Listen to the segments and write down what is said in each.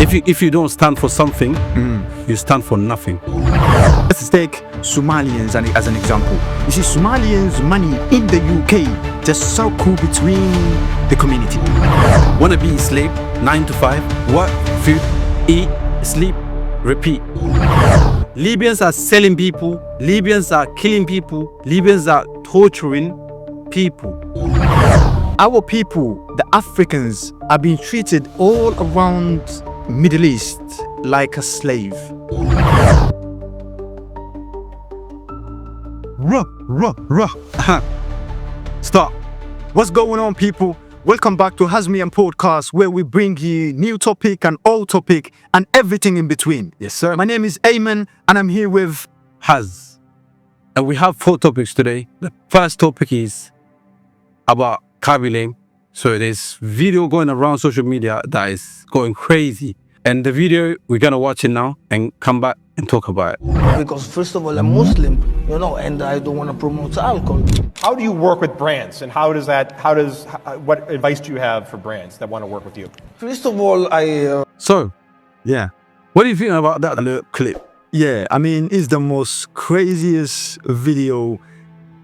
If you don't stand for something, you stand for nothing. Let's take Somalians as an example. You see, Somalians' money in the UK just circle between the community. Wanna be a slave, 9 to 5, work, food, eat, sleep, repeat. Libyans are selling people, Libyans are killing people, Libyans are torturing people. Our people, the Africans, are being treated all around Middle East like a slave. Stop. What's going on, people? Welcome back to Hazmi and Podcast, where we bring you new topic and old topic and everything in between. Yes, sir. My name is Ayman and I'm here with Haz. And we have 4 topics today. The first topic is about Khaby Lame. So there's video going around social media that is going crazy. And the video, we're going to watch it now and come back and talk about it. Because first of all, I'm Muslim, and I don't want to promote alcohol. How do you work with brands, and what advice do you have for brands that want to work with you? First of all, So, yeah. what do you think about that little clip? Yeah, I mean, it's the most craziest video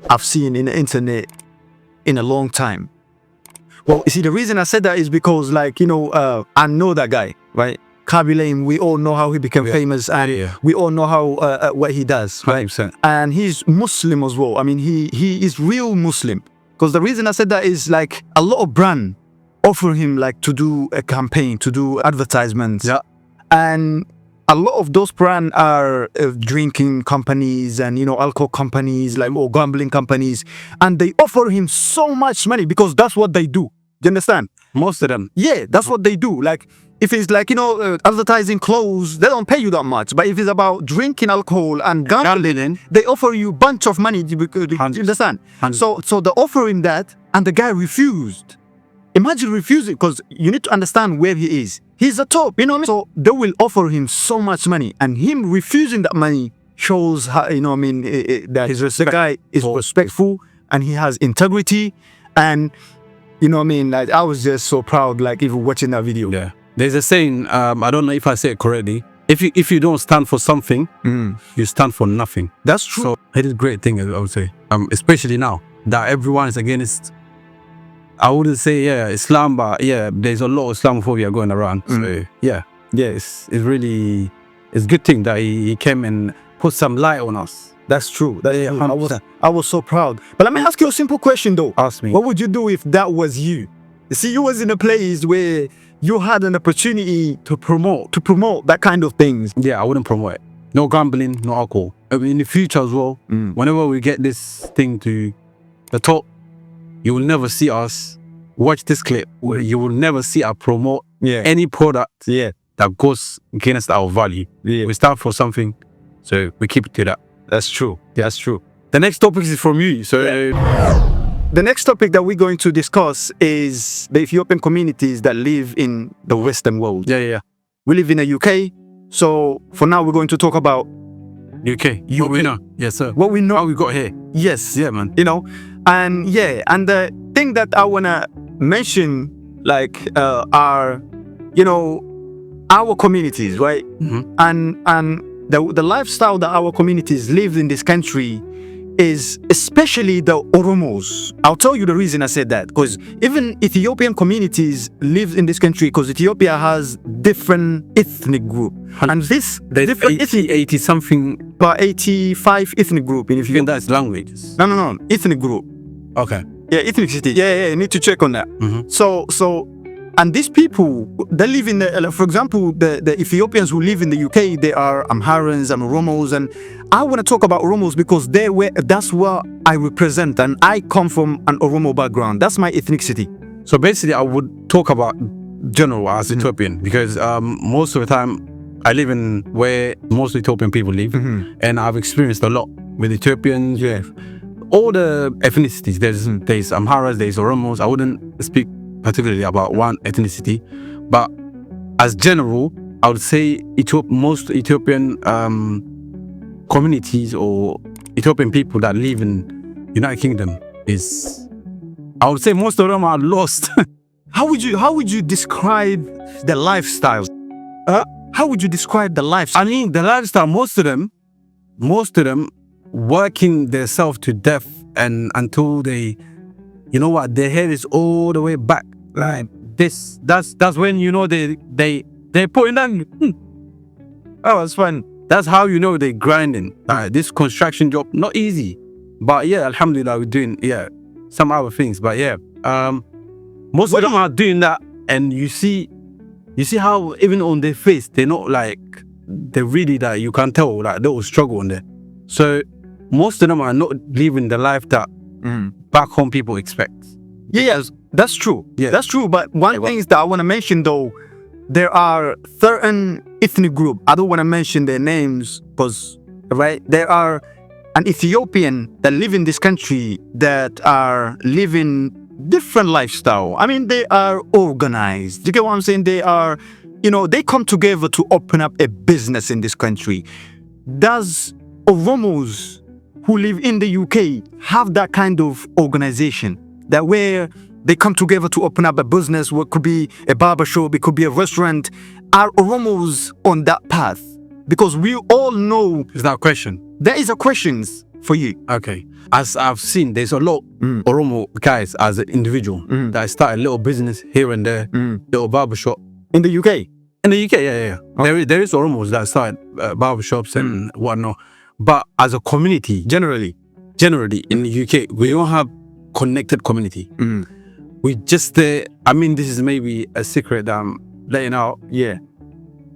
I've seen in the internet in a long time. Well, you see, the reason I said that is because, I know that guy, right? Khaby Lame, we all know how he became famous, and we all know how what he does, right? 100%. And he's Muslim as well. I mean, he is real Muslim. Because the reason I said that is a lot of brand offer him to do a campaign, to do advertisements. Yeah. And a lot of those brands are drinking companies and, alcohol companies, or gambling companies. And they offer him so much money because that's what they do. Do you understand? Most of them. Yeah, that's what they do. If it's advertising clothes, they don't pay you that much. But if it's about drinking alcohol and gambling, they offer you a bunch of money. Do you understand? So they offer him that, and the guy refused. Imagine refusing, because you need to understand where he is. He's a top, So they will offer him so much money, and him refusing that money shows how, that the guy is respectful and he has integrity, and I was just so proud, even watching that video. Yeah. There's a saying, I don't know if I say it correctly. If you don't stand for something, you stand for nothing. That's true. So it is a great thing, I would say. Especially now that everyone is against. I wouldn't say Islam, but there's a lot of Islamophobia going around. So it's really a good thing that he came and put some light on us. That's true. I was so proud. But let me ask you a simple question though. Ask me. What would you do if that was you? You see, you was in a place where you had an opportunity to promote that kind of things. Yeah, I wouldn't promote it. No gambling, no alcohol. In the future as well, whenever we get this thing to the top, you will never see us watch this clip. You will never see us promote any product that goes against our value. Yeah. We stand for something, so we keep it to that. That's true. That's true. The next topic is from you. So the next topic that we're going to discuss is the Ethiopian communities that live in the Western world. Yeah. We live in the UK. So for now, we're going to talk about UK. What we know. Yes, sir. What we know. How we got here. Yes. Yeah, man. And the thing that I want to mention, are, our communities, right? And the lifestyle that our communities live in this country is especially the Oromos. I'll tell you the reason I said that, because even Ethiopian communities live in this country, because Ethiopia has different ethnic group. And this different 80 something, about 85 ethnic group in Ethiopia. You think that's languages? No, ethnic group. Okay. Yeah, ethnicity. Yeah, you need to check on that. And these people, they live in for example, the Ethiopians who live in the UK, they are Amharans and Oromos, and I want to talk about Oromos because that's what I represent, and I come from an Oromo background. That's my ethnicity. So basically, I would talk about general as Ethiopian, because most of the time I live in where most Ethiopian people live, and I've experienced a lot with Ethiopians. Yeah, all the ethnicities. There's Amharas, there's Oromos. I wouldn't speak particularly about one ethnicity, but as general, I would say most Ethiopian communities or Ethiopian people that live in United Kingdom I would say most of them are lost. How would you describe the lifestyle? How would you describe the lifestyle? I mean, the lifestyle, most of them working themselves to death and until they, you know what, their head is all the way back. Like this, that's when you know they putting down. Oh, it's fun. That's how you know they grinding. Like this construction job, not easy. But yeah, alhamdulillah, we're doing some other things. But yeah, most of them are doing that, and you see how even on their face, they're not like, they're really that you can tell like they will struggle on there. So most of them are not living the life that back home people expect. Yes, that's true. Yeah. That's true. But one thing that I want to mention though, there are certain ethnic group. I don't want to mention their names because, right, there are an Ethiopian that live in this country that are living different lifestyle. I mean, they are organized. You get what I'm saying? They are, they come together to open up a business in this country. Does Oromos who live in the UK have that kind of organization that where they come together to open up a business? What could be a barber shop, it could be a restaurant. Are Oromos on that path? Because we all know Is that a question? there is a questions for you. Okay. As I've seen, there's a lot Oromo guys as an individual that start a little business here and there, little barbershop. In the UK? In the UK, yeah. There is Oromos that start barbershops and whatnot. But as a community, generally in the UK, we don't have connected community. We just, I mean, this is maybe a secret that I'm letting out. Yeah.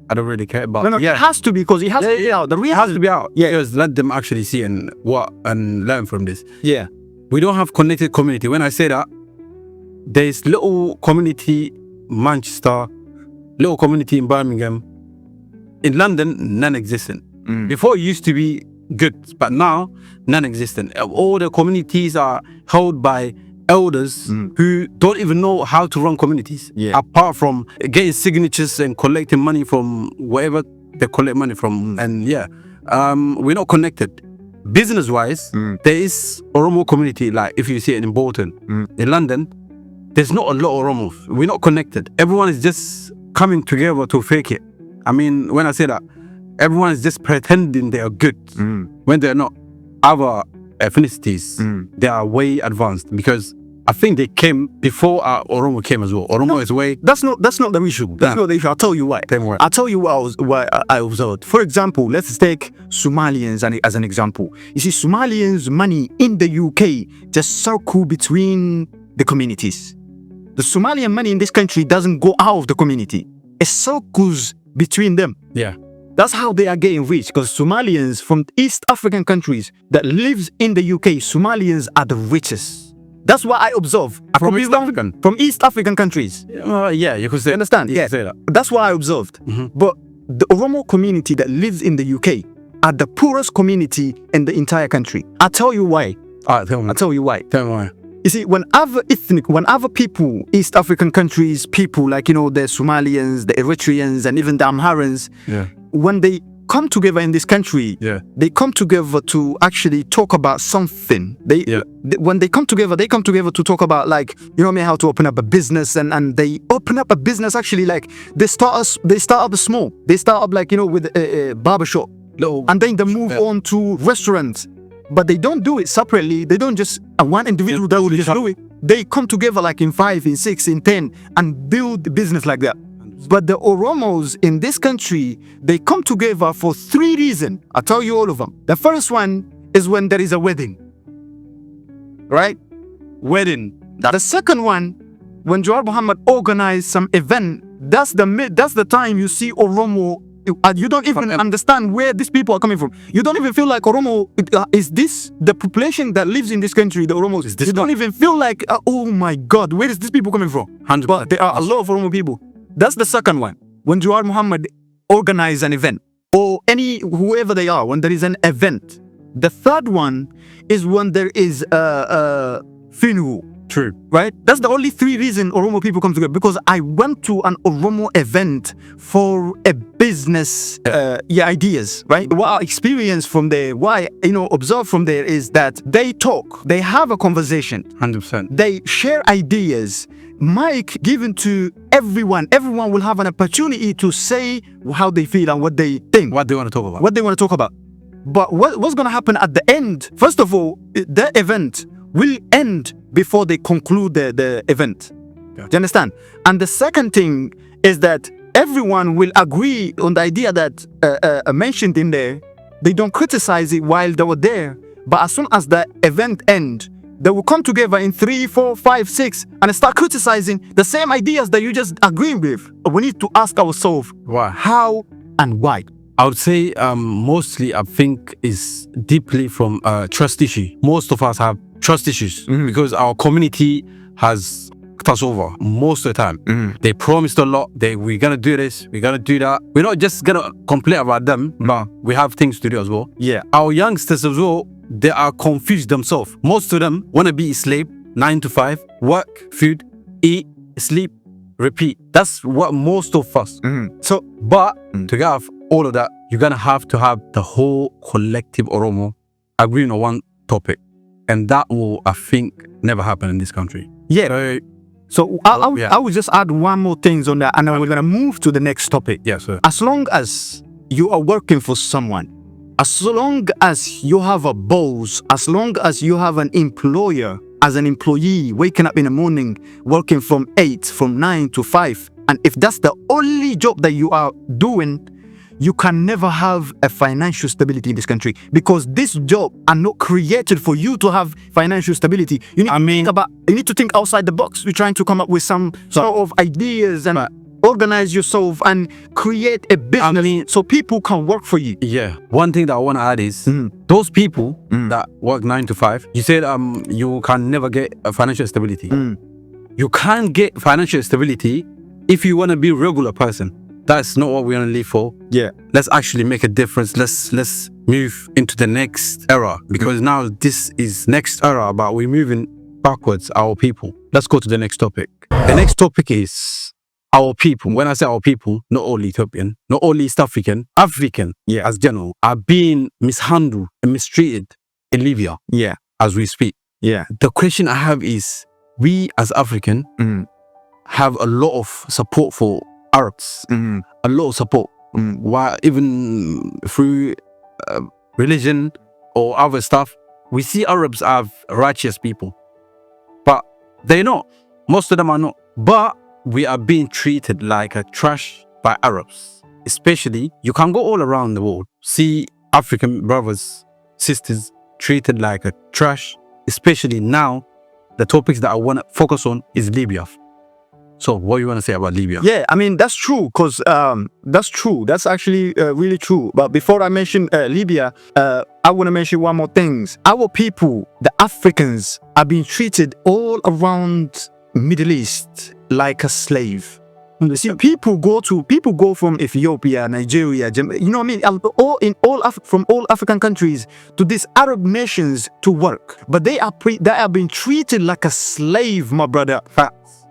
I don't really care, but No, it has to be because it has to be out. The it has to be out. Yeah, just let them actually see and learn from this. Yeah. We don't have connected community. When I say that, there's little community Manchester, little community in Birmingham. In London, non-existent. Before it used to be good, but now non-existent. All the communities are held by elders who don't even know how to run communities, apart from getting signatures and collecting money from wherever they collect money from. And we're not connected. Business-wise, there is Oromo community, like if you see it in Bolton. In London, there's not a lot of Oromos. We're not connected. Everyone is just coming together to fake it. I mean, when I say that, everyone is just pretending they are good when they're not. Other ethnicities, they are way advanced because I think they came before Oromo came as well. Oromo is way. That's not the issue. That's not the issue. I'll tell you why. I'll tell you what I observed. For example, let's take Somalians as an example. You see, Somalians' money in the UK just circle between the communities. The Somalian money in this country doesn't go out of the community. It circles between them. Yeah. That's how they are getting rich, because Somalians from East African countries that lives in the UK, Somalians are the richest. That's what I observe. From East African? From East African countries. Yeah, you could say. Understand? You Yeah. could say that. That's what I observed. But the Oromo community that lives in the UK are the poorest community in the entire country. I'll tell you why. All right, tell me. I'll tell you why. Tell me why. You see, when other people, East African countries, people like, the Somalians, the Eritreans, and even the Amharans, when they come together in this country, they come together to actually talk about something. When they come together to talk about, like, how to open up a business, and they open up a business actually, like, they start up small. They start up, like, with a barbershop, and then they move on to restaurants. But they don't do it separately. They don't just one individual that will just do it. They come together like in 5, in 6, in 10 and build the business like that. But the Oromos in this country, they come together for 3 reasons. I'll tell you all of them. The first one is when there is a wedding. Right? Wedding. The second one, when Jawar Muhammad organized some event, that's the time you see Oromo. You don't even understand where these people are coming from. You don't even feel like Oromo is this the population that lives in this country. The Oromos is this. You don't even feel like oh my God, where is these people coming from? 100%. But there are a lot of Oromo people. That's the second one. When Jawar Muhammad organize an event, or whoever they are, when there is an event. The third one is when there is a funeral. True. Right? That's the only 3 reasons Oromo people come together. Because I went to an Oromo event for a business ideas, right? What I experienced from there, what I observed from there is that they talk, they have a conversation. 100%. They share ideas. mic given to everyone. Everyone will have an opportunity to say how they feel and what they think. What they want to talk about. What they want to talk about. But what's going to happen at the end? First of all, the event will end before they conclude the event. Yeah. Do you understand? And the second thing is that everyone will agree on the idea that mentioned in there. They don't criticize it while they were there. But as soon as the event ends, they will come together in 3, 4, 5, 6 and start criticizing the same ideas that you just agree with. We need to ask ourselves, Why? how and why? I would say mostly I think is deeply from trust issue. Most of us have trust issues because our community has fucked us over most of the time. They promised a lot. We're gonna do this, we're gonna do that. We're not just gonna complain about them, but we have things to do as well. Yeah. Our youngsters as well, they are confused themselves. Most of them want to be a slave, 9 to 5, work, food, eat, sleep, repeat. That's what most of us. So, But to get off all of that, you're gonna have to have the whole collective Oromo agreeing on one topic, and that will, I think, never happen in this country. yeah. So I Yeah. will just add one more thing on that, and then we're gonna move to the next topic. Yes, sir. As long as you are working for someone, as long as you have a boss, as long as you have an employer, as an employee, waking up in the morning, working from 9 to 5, and if that's the only job that you are doing, you can never have a financial stability in this country, because this job are not created for you to have financial stability. You need you need to think outside the box. We're trying to come up with some sort of ideas and organize yourself and create a business so people can work for you. Yeah. One thing that I want to add is those people that work 9 to 5, you said you can never get a financial stability. You can't get financial stability if you want to be a regular person. That's not what we want to live for. Yeah. Let's actually make a difference. Let's move into the next era, because now this is next era, but we're moving backwards, our people. Let's go to the next topic. The next topic is our people. When I say our people, not all Ethiopian, not all East African, African as general, are being mishandled and mistreated in Libya as we speak. Yeah. The question I have is, we as African have a lot of support for Arabs, a lot of support, why even through religion or other stuff. We see Arabs as righteous people, but they're not. Most of them are not. But we are being treated like a trash by Arabs. Especially, you can go all around the world, see African brothers, sisters treated like a trash. Especially now, the topics that I want to focus on is Libya. So what do you want to say about Libya? Yeah, I mean, that's true, because that's true. That's actually really true. But before I mention Libya, I want to mention one more thing. Our people, the Africans, are being treated all around Middle East like a slave. You see, people go from Ethiopia, Nigeria, you know what I mean, from all African countries to these Arab nations to work, but they are being treated like a slave, my brother.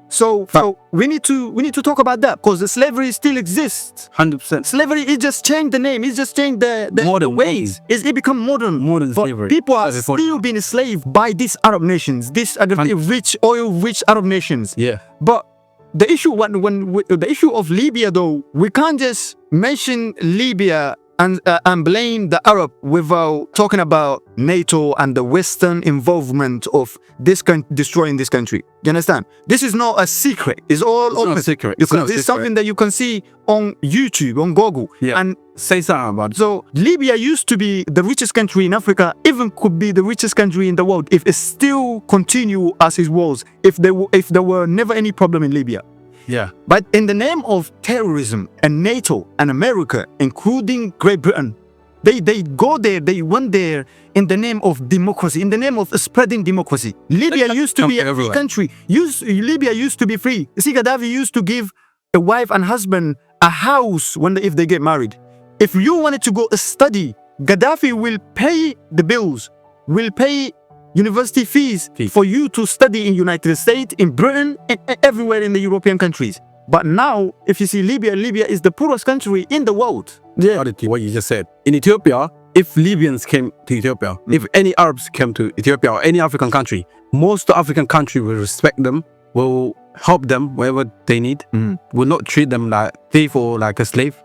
So we need to talk about that, because the slavery still exists. 100%. Slavery, it just changed the name. It just changed the modern ways. It become modern. Modern but slavery. People are still being enslaved by these Arab nations, these rich, oil-rich Arab nations. Yeah. But the issue the issue of Libya, though, we can't just mention Libya and blame the Arab without talking about NATO and the Western involvement of destroying this country. You understand? This is not a secret. It's all open. Not a secret. It's something that you can see on YouTube, on Google. Yeah. And say something about it. so Libya used to be the richest country in Africa, even could be the richest country in the world if it still continue as it was, if there were never any problem in Libya. Yeah. But in the name of terrorism and NATO and America, including Great Britain, they go there, they went there in the name of democracy, in the name of spreading democracy. Libya used to be a free country. Libya used to be free. You see, Gaddafi used to give a wife and husband a house if they get married. If you wanted to go study, Gaddafi will pay the bills, will pay university fees for you to study in United States, in Britain, and everywhere in the European countries. But now, if you see Libya is the poorest country in the world. Yeah. What you just said. In Ethiopia, if Libyans came to Ethiopia, if any Arabs came to Ethiopia or any African country, most African country will respect them, will help them wherever they need. Will not treat them like thief or like a slave.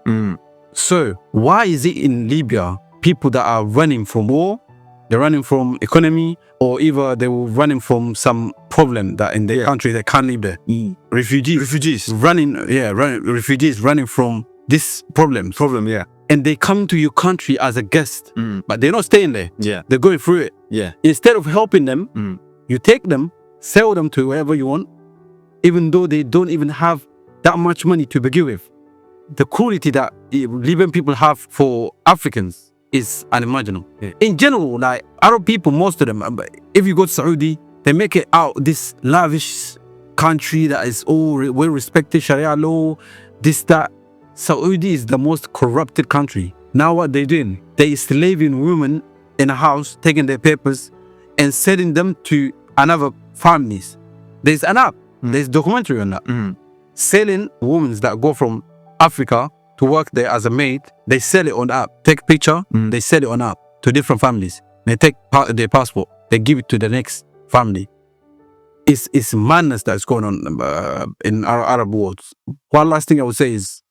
So why is it in Libya people that are running from war, they're running from economy, or either they were running from some problem that in their country they can't live there? Refugees running from this problem, and they come to your country as a guest, but they're not staying there. They're going through it. Instead of helping them, you take them, sell them to wherever you want, even though they don't even have that much money to begin with. The cruelty that Libyan people have for Africans is unimaginable. In general, like Arab people, most of them, if you go to Saudi, they make it out this lavish country that is all well respected, Sharia law, this, that. Saudi is the most corrupted country. Now what they're doing, they enslaving women in a house, taking their papers and selling them to another families. There's an app, there's documentary on that. Selling women that go from Africa to work there as a maid, they sell it on the app. Take picture, they sell it on app to different families. They take their passport, they give it to the next family. It's madness that's going on in our Arab world. One last thing I would say is,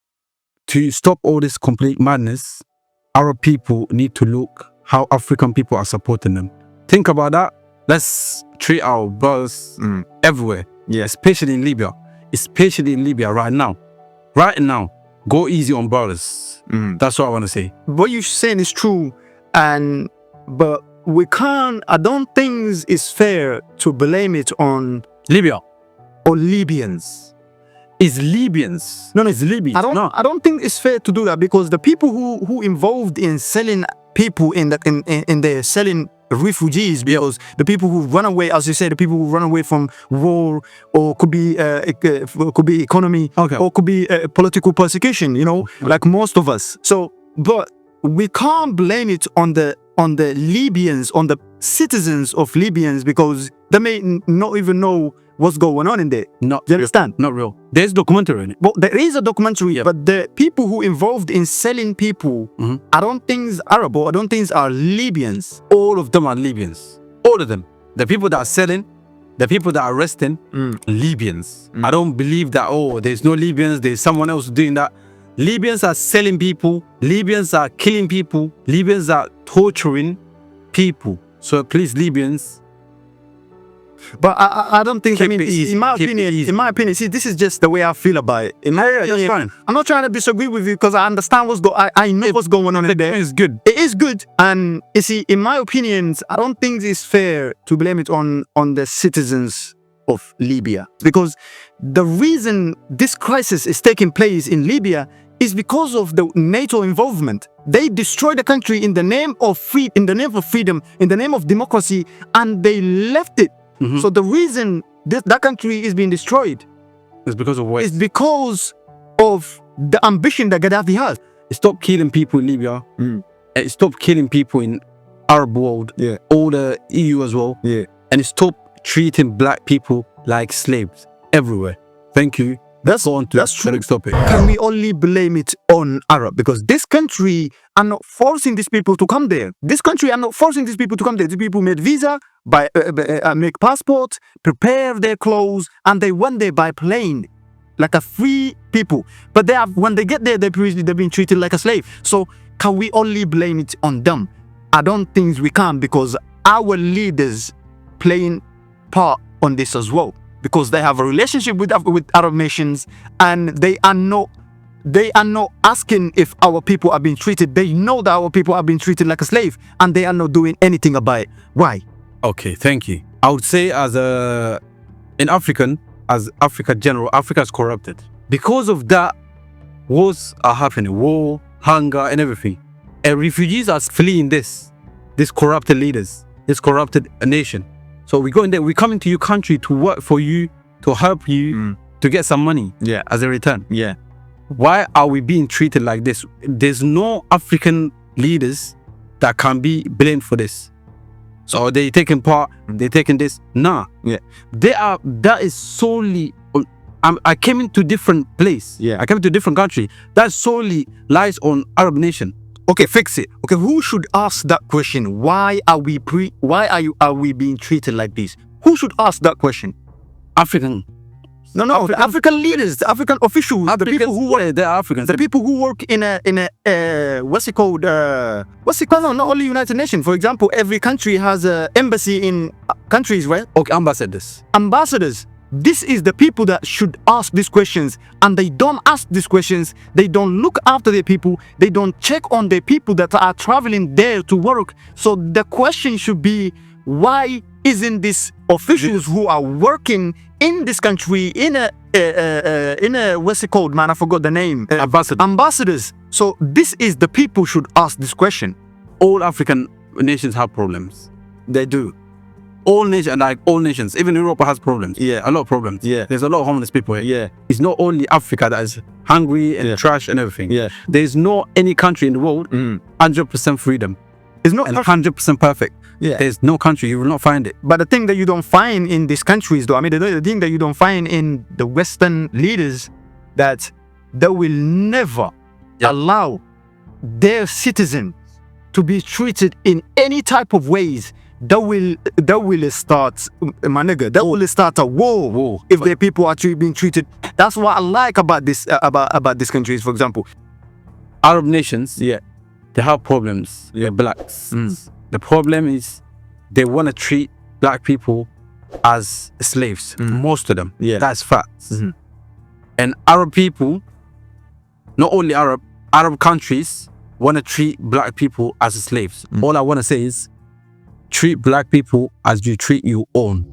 to stop all this complete madness, Arab people need to look how African people are supporting them. Think about that. Let's treat our brothers everywhere, especially in Libya. Especially in Libya right now. Right now, go easy on brothers. That's what I want to say. What you're saying is true, but we can't. I don't think it's fair to blame it on Libya or Libyans. It's Libyans. No, it's Libyans. I don't think it's fair to do that, because the people who involved in selling people in the selling refugees, because the people who run away, as you said, the people who run away from war, or could be economy, or could be political persecution, like most of us. So, but we can't blame it on the Libyans, on the citizens of Libyans, because they may not even know what's going on in there. Do you understand? Not real. There's documentary in it. Well, there is a documentary, but the people who involved in selling people, I don't think it's Arab, or I don't think it's are Libyans. All of them are Libyans. All of them. The people that are selling, the people that are arresting, Libyans. I don't believe that, there's no Libyans, there's someone else doing that. Libyans are selling people. Libyans are killing people. Libyans are torturing people. So please, Libyans. But I don't think, in my opinion, see, this is just the way I feel about it. That's fine. I'm not trying to disagree with you, because I understand I know what's going on in there. It's good. It is good. And you see, in my opinions, I don't think it's fair to blame it on the citizens of Libya, because the reason this crisis is taking place in Libya is because of the NATO involvement. They destroyed the country in the name of freedom, in the name of democracy, and they left it. So the reason that country is being destroyed is because of what? It's because of the ambition that Gaddafi has. Stop killing people in Libya. Stop killing people in Arab world. All the EU as well. And stop treating black people like slaves everywhere. Thank you. That's true. The next topic. Can we only blame it on Arab? Because this country are not forcing these people to come there. This country are not forcing these people to come there. These people made visa, make passport, prepare their clothes, and they went there by plane, like a free people. But when they get there, they've been treated like a slave. So can we only blame it on them? I don't think we can, because our leaders playing part on this as well, because they have a relationship with Arab nations, and they are not asking if our people are being treated. They know that our people are being treated like a slave, and they are not doing anything about it. Why? Okay, thank you. I would say as Africa general, Africa is corrupted. Because of that, wars are happening, war, hunger, and everything. And refugees are fleeing these corrupted leaders, this corrupted nation. So we go in there, we come into your country to work for you, to help you, to get some money as a return. Why are we being treated like this? There's no African leaders that can be blamed for this. So they taking part, they taking this. Nah. That is solely, I came into different place. I came to a different country. That solely lies on Arab nation. Okay, fix it. Okay, who should ask that question? Why are we being treated like this? Who should ask that question? African No. The African leaders, the African officials, the people who work, they're Africans. the people who work in a what's it called? No, not only United Nations. For example, every country has an embassy in countries, right? Okay, ambassadors. Ambassadors. This is the people that should ask these questions, and they don't ask these questions. They don't look after their people. They don't check on the people that are traveling there to work. So the question should be, why isn't these officials who are working in this country in a what's it called, man? I forgot the name. Ambassadors. So this is the people should ask this question. All African nations have problems. They do. All nations, even Europe has problems. Yeah. A lot of problems. Yeah. There's a lot of homeless people here. Yeah. It's not only Africa that is hungry and trash and everything. Yeah. There's no any country in the world 100% freedom. It's not And 100% perfect. Yeah. There's no country, you will not find it. But the thing that you don't find in these countries, though, I mean, the thing that you don't find in the Western leaders, that they will never allow their citizens to be treated in any type of ways. That will start, my nigga. That will start a war if the people are being treated. That's what I like about this about these countries. For example, Arab nations, they have problems with blacks. The problem is they want to treat black people as slaves. Most of them. Yeah. That's facts. And Arab people, not only Arab countries want to treat black people as slaves. All I want to say is, treat black people as you treat your own.